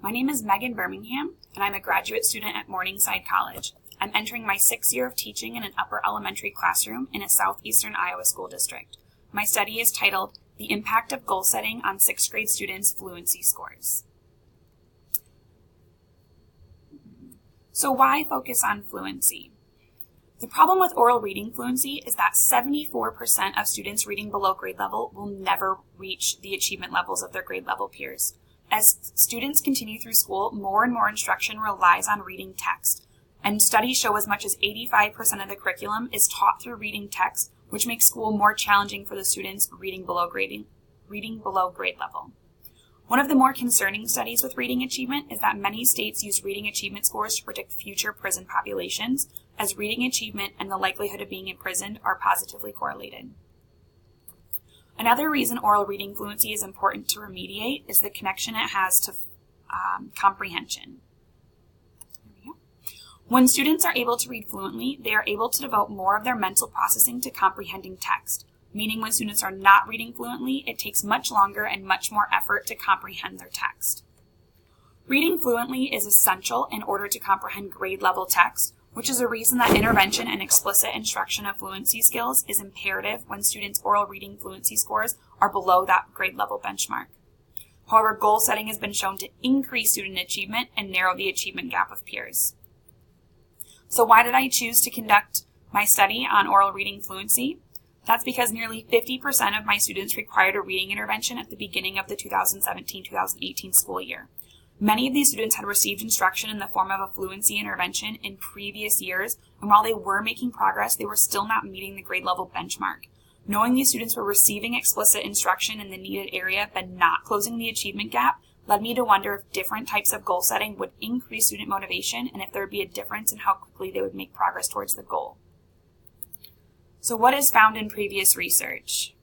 My name is Megan Birmingham, and I'm a graduate student at Morningside College. I'm entering my 6th year of teaching in an upper elementary classroom in a southeastern Iowa school district. My study is titled, The Impact of Goal Setting on 6th Grade Students' Fluency Scores. So why focus on fluency? The problem with oral reading fluency is that 74% of students reading below grade level will never reach the achievement levels of their grade level peers. As students continue through school, more and more instruction relies on reading text, and studies show as much as 85% of the curriculum is taught through reading text, which makes school more challenging for the students reading below grade level. One of the more concerning studies with reading achievement is that many states use reading achievement scores to predict future prison populations, as reading achievement and the likelihood of being imprisoned are positively correlated. Another reason oral reading fluency is important to remediate is the connection it has to comprehension. When students are able to read fluently, they are able to devote more of their mental processing to comprehending text, meaning when students are not reading fluently, it takes much longer and much more effort to comprehend their text. Reading fluently is essential in order to comprehend grade level text, which is a reason that intervention and explicit instruction of fluency skills is imperative when students' oral reading fluency scores are below that grade level benchmark. However, goal setting has been shown to increase student achievement and narrow the achievement gap of peers. So why did I choose to conduct my study on oral reading fluency? That's because nearly 50% of my students required a reading intervention at the beginning of the 2017-2018 school year. Many of these students had received instruction in the form of a fluency intervention in previous years, and while they were making progress, they were still not meeting the grade level benchmark. Knowing these students were receiving explicit instruction in the needed area but not closing the achievement gap led me to wonder if different types of goal setting would increase student motivation and if there would be a difference in how quickly they would make progress towards the goal. So what is found in previous research?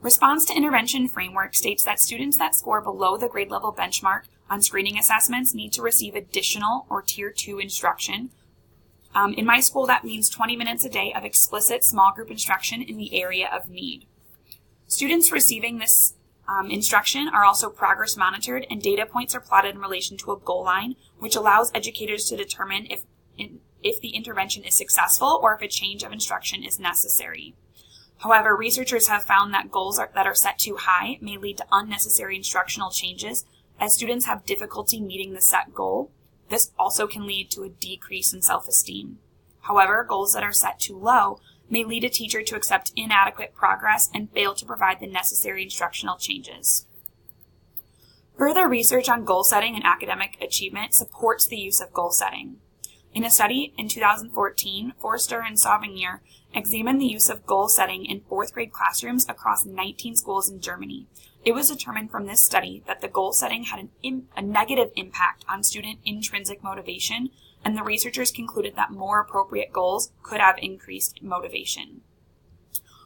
Response to intervention framework states that students that score below the grade level benchmark on screening assessments need to receive additional or tier 2 instruction. In my school, that means 20 minutes a day of explicit small group instruction in the area of need. Students receiving this instruction are also progress monitored, and data points are plotted in relation to a goal line, which allows educators to determine if the intervention is successful or if a change of instruction is necessary. However, researchers have found that goals that are set too high may lead to unnecessary instructional changes as students have difficulty meeting the set goal. This also can lead to a decrease in self-esteem. However, goals that are set too low may lead a teacher to accept inadequate progress and fail to provide the necessary instructional changes. Further research on goal setting and academic achievement supports the use of goal setting. In a study in 2014, Forster and Sauvignon examined the use of goal setting in 4th grade classrooms across 19 schools in Germany. It was determined from this study that the goal setting had a negative impact on student intrinsic motivation, and the researchers concluded that more appropriate goals could have increased motivation.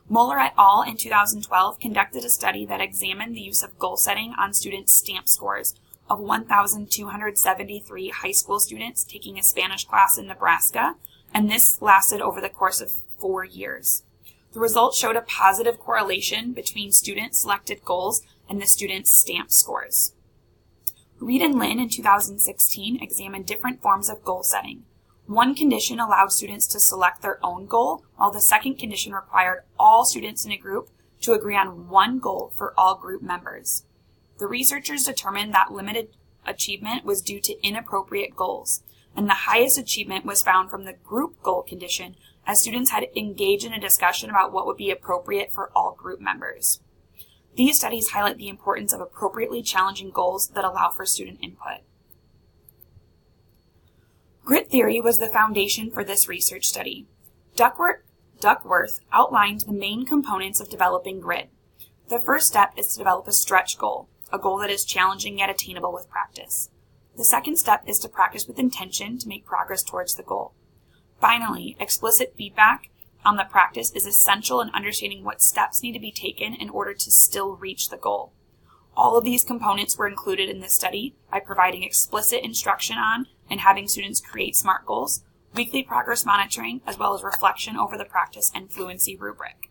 Muller et al. In 2012 conducted a study that examined the use of goal setting on students' stamp scores of 1,273 high school students taking a Spanish class in Nebraska, and this lasted over the course of 4 years. The results showed a positive correlation between student-selected goals and the students' stamp scores. Reed and Lynn in 2016 examined different forms of goal setting. One condition allowed students to select their own goal, while the second condition required all students in a group to agree on one goal for all group members. The researchers determined that limited achievement was due to inappropriate goals, and the highest achievement was found from the group goal condition, as students had engaged in a discussion about what would be appropriate for all group members. These studies highlight the importance of appropriately challenging goals that allow for student input. Grit theory was the foundation for this research study. Duckworth outlined the main components of developing grit. The first step is to develop a stretch goal, a goal that is challenging yet attainable with practice. The second step is to practice with intention to make progress towards the goal. Finally, explicit feedback on the practice is essential in understanding what steps need to be taken in order to still reach the goal. All of these components were included in this study by providing explicit instruction on and having students create SMART goals, weekly progress monitoring, as well as reflection over the practice and fluency rubric.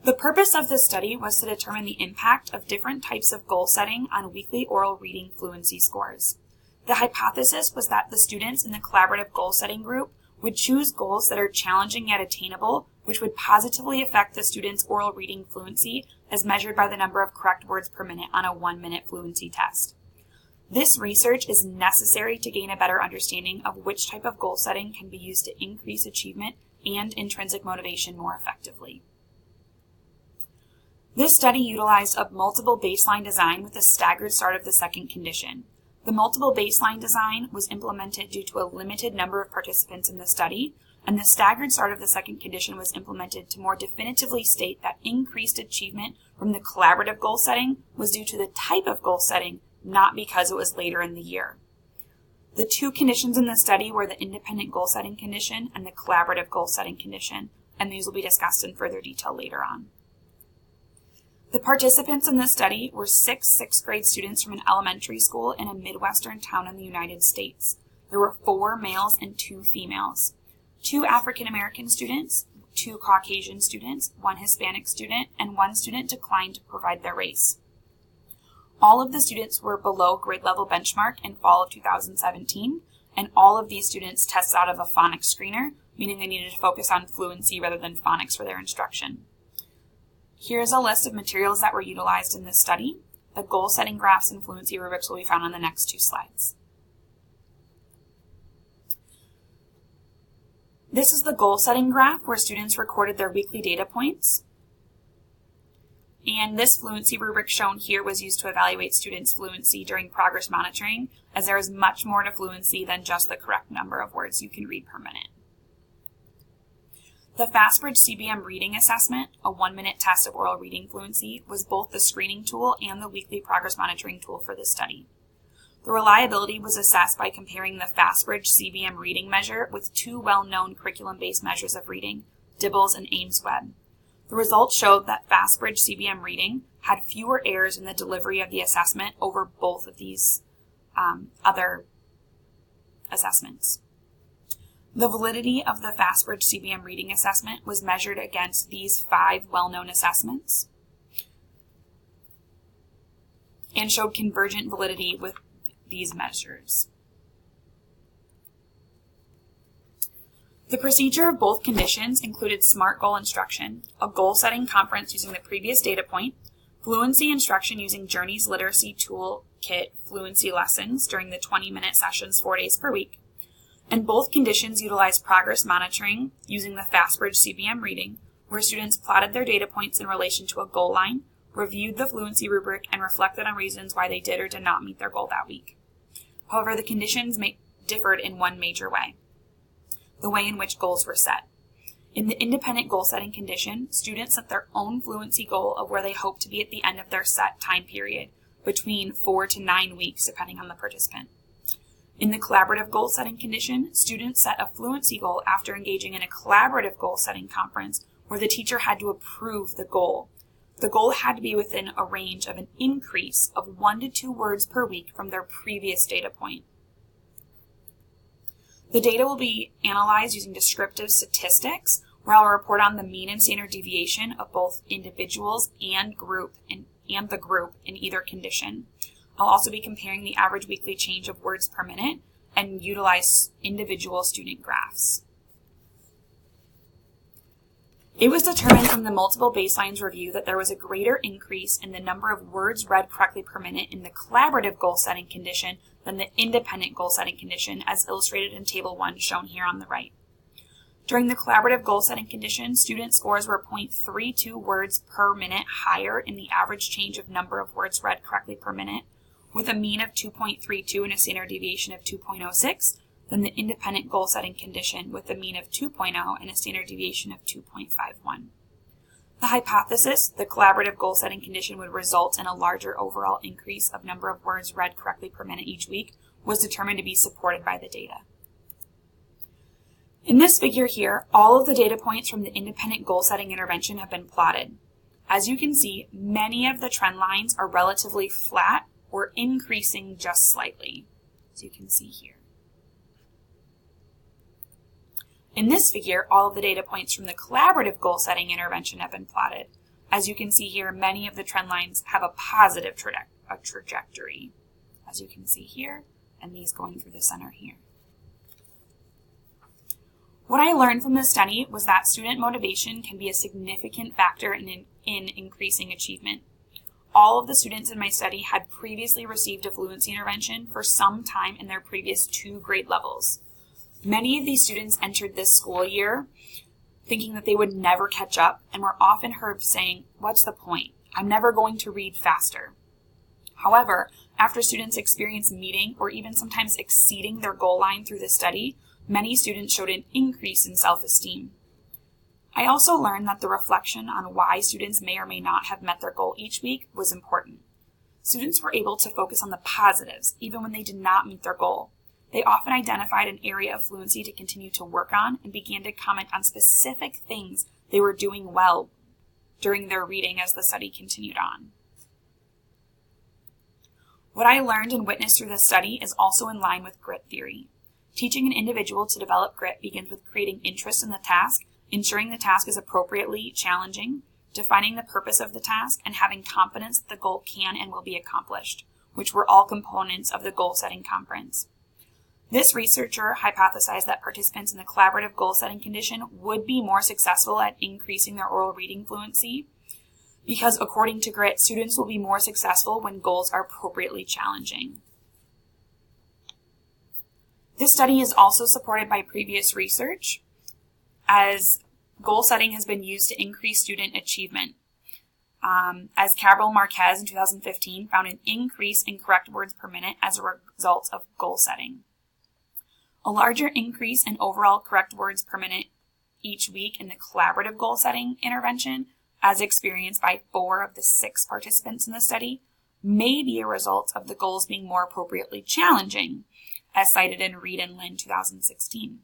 The purpose of this study was to determine the impact of different types of goal setting on weekly oral reading fluency scores. The hypothesis was that the students in the collaborative goal setting group would choose goals that are challenging yet attainable, which would positively affect the students' oral reading fluency as measured by the number of correct words per minute on a 1-minute fluency test. This research is necessary to gain a better understanding of which type of goal setting can be used to increase achievement and intrinsic motivation more effectively. This study utilized a multiple baseline design with a staggered start of the second condition. The multiple baseline design was implemented due to a limited number of participants in the study, and the staggered start of the second condition was implemented to more definitively state that increased achievement from the collaborative goal setting was due to the type of goal setting, not because it was later in the year. The two conditions in the study were the independent goal setting condition and the collaborative goal setting condition, and these will be discussed in further detail later on. The participants in the study were 6 sixth grade students from an elementary school in a Midwestern town in the United States. There were 4 males and 2 females, 2 African American students, 2 Caucasian students, 1 Hispanic student, and 1 student declined to provide their race. All of the students were below grade level benchmark in fall of 2017, and all of these students tested out of a phonics screener, meaning they needed to focus on fluency rather than phonics for their instruction. Here's a list of materials that were utilized in this study. The goal setting graphs and fluency rubrics will be found on the next 2 slides. This is the goal setting graph where students recorded their weekly data points. And this fluency rubric shown here was used to evaluate students' fluency during progress monitoring, as there is much more to fluency than just the correct number of words you can read per minute. The FastBridge CBM reading assessment, a 1-minute test of oral reading fluency, was both the screening tool and the weekly progress monitoring tool for this study. The reliability was assessed by comparing the FastBridge CBM reading measure with 2 well-known curriculum-based measures of reading, DIBELS and Ames-Webb. The results showed that FastBridge CBM reading had fewer errors in the delivery of the assessment over both of these other assessments. The validity of the FastBridge CBM reading assessment was measured against these 5 well-known assessments and showed convergent validity with these measures. The procedure of both conditions included SMART goal instruction, a goal-setting conference using the previous data point, fluency instruction using Journey's Literacy Toolkit fluency lessons during the 20-minute sessions 4 days per week, and both conditions utilized progress monitoring using the FastBridge CBM reading, where students plotted their data points in relation to a goal line, reviewed the fluency rubric, and reflected on reasons why they did or did not meet their goal that week. However, the conditions differed in one major way: the way in which goals were set. In the independent goal setting condition, students set their own fluency goal of where they hope to be at the end of their set time period, between 4 to 9 weeks, depending on the participant. In the collaborative goal setting condition, students set a fluency goal after engaging in a collaborative goal setting conference where the teacher had to approve the goal. The goal had to be within a range of an increase of 1 to 2 words per week from their previous data point. The data will be analyzed using descriptive statistics, where I'll report on the mean and standard deviation of both individuals and the group in either condition. I'll also be comparing the average weekly change of words per minute and utilize individual student graphs. It was determined from the multiple baselines review that there was a greater increase in the number of words read correctly per minute in the collaborative goal setting condition than the independent goal setting condition, as illustrated in Table 1 shown here on the right. During the collaborative goal setting condition, student scores were 0.32 words per minute higher in the average change of number of words read correctly per minute, with a mean of 2.32 and a standard deviation of 2.06, than the independent goal setting condition with a mean of 2.0 and a standard deviation of 2.51. The hypothesis, the collaborative goal setting condition would result in a larger overall increase of number of words read correctly per minute each week, was determined to be supported by the data. In this figure here, all of the data points from the independent goal setting intervention have been plotted. As you can see, many of the trend lines are relatively flat or increasing just slightly, as you can see here. In this figure, all of the data points from the collaborative goal setting intervention have been plotted. As you can see here, many of the trend lines have a positive trajectory, as you can see here, and these going through the center here. What I learned from this study was that student motivation can be a significant factor in increasing achievement. All of the students in my study had previously received a fluency intervention for some time in their previous 2 grade levels. Many of these students entered this school year thinking that they would never catch up and were often heard saying, "What's the point? I'm never going to read faster." However, after students experience meeting or even sometimes exceeding their goal line through the study, many students showed an increase in self-esteem. I also learned that the reflection on why students may or may not have met their goal each week was important. Students were able to focus on the positives even when they did not meet their goal. They often identified an area of fluency to continue to work on and began to comment on specific things they were doing well during their reading as the study continued on. What I learned and witnessed through this study is also in line with grit theory. Teaching an individual to develop grit begins with creating interest in the task, ensuring the task is appropriately challenging, defining the purpose of the task, and having confidence that the goal can and will be accomplished, which were all components of the goal-setting conference. This researcher hypothesized that participants in the collaborative goal-setting condition would be more successful at increasing their oral reading fluency because, according to grit, students will be more successful when goals are appropriately challenging. This study is also supported by previous research, as goal setting has been used to increase student achievement. As Cabral Marquez in 2015 found an increase in correct words per minute as a result of goal setting. A larger increase in overall correct words per minute each week in the collaborative goal setting intervention, as experienced by 4 of the 6 participants in the study, may be a result of the goals being more appropriately challenging, as cited in Reed and Lynn 2016.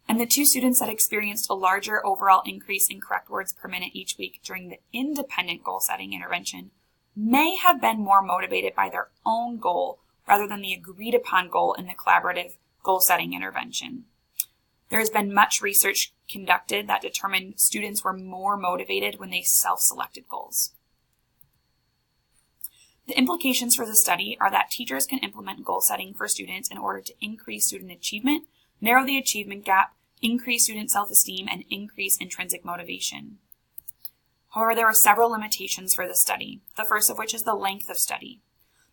And the 2 students that experienced a larger overall increase in correct words per minute each week during the independent goal-setting intervention may have been more motivated by their own goal rather than the agreed-upon goal in the collaborative goal-setting intervention. There has been much research conducted that determined students were more motivated when they self-selected goals. The implications for the study are that teachers can implement goal setting for students in order to increase student achievement, narrow the achievement gap, increase student self-esteem, and increase intrinsic motivation. However, there are several limitations for the study, the first of which is the length of study.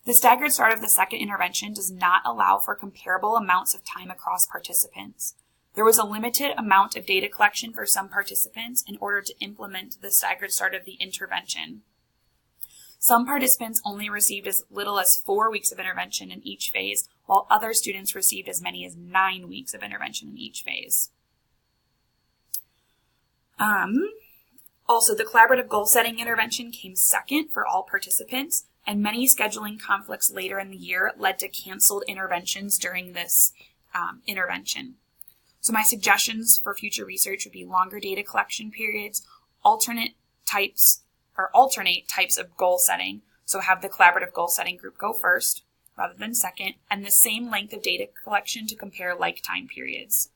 The staggered start of the second intervention does not allow for comparable amounts of time across participants. There was a limited amount of data collection for some participants in order to implement the staggered start of the intervention. Some participants only received as little as 4 weeks of intervention in each phase, while other students received as many as 9 weeks of intervention in each phase. Also, the collaborative goal-setting intervention came second for all participants, and many scheduling conflicts later in the year led to canceled interventions during this intervention. So my suggestions for future research would be longer data collection periods, alternate types of goal setting, so have the collaborative goal setting group go first rather than second, and the same length of data collection to compare like time periods.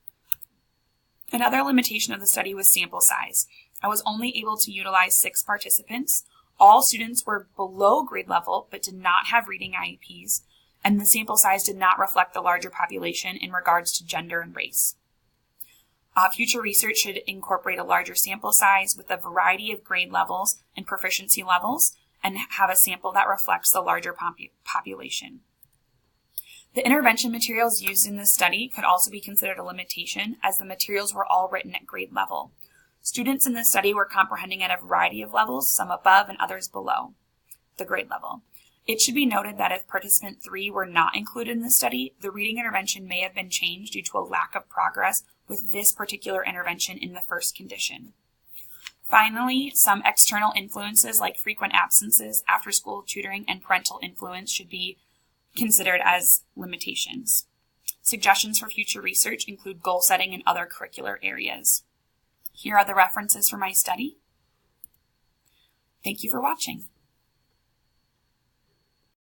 Another limitation of the study was sample size. I was only able to utilize 6 participants. All students were below grade level but did not have reading IEPs, and the sample size did not reflect the larger population in regards to gender and race. Future research should incorporate a larger sample size with a variety of grade levels and proficiency levels and have a sample that reflects the larger population. The intervention materials used in this study could also be considered a limitation as the materials were all written at grade level. Students in this study were comprehending at a variety of levels, some above and others below the grade level. It should be noted that if participant 3 were not included in the study, the reading intervention may have been changed due to a lack of progress with this particular intervention in the first condition. Finally, some external influences like frequent absences, after-school tutoring, and parental influence should be considered as limitations. Suggestions for future research include goal setting and other curricular areas. Here are the references for my study. Thank you for watching.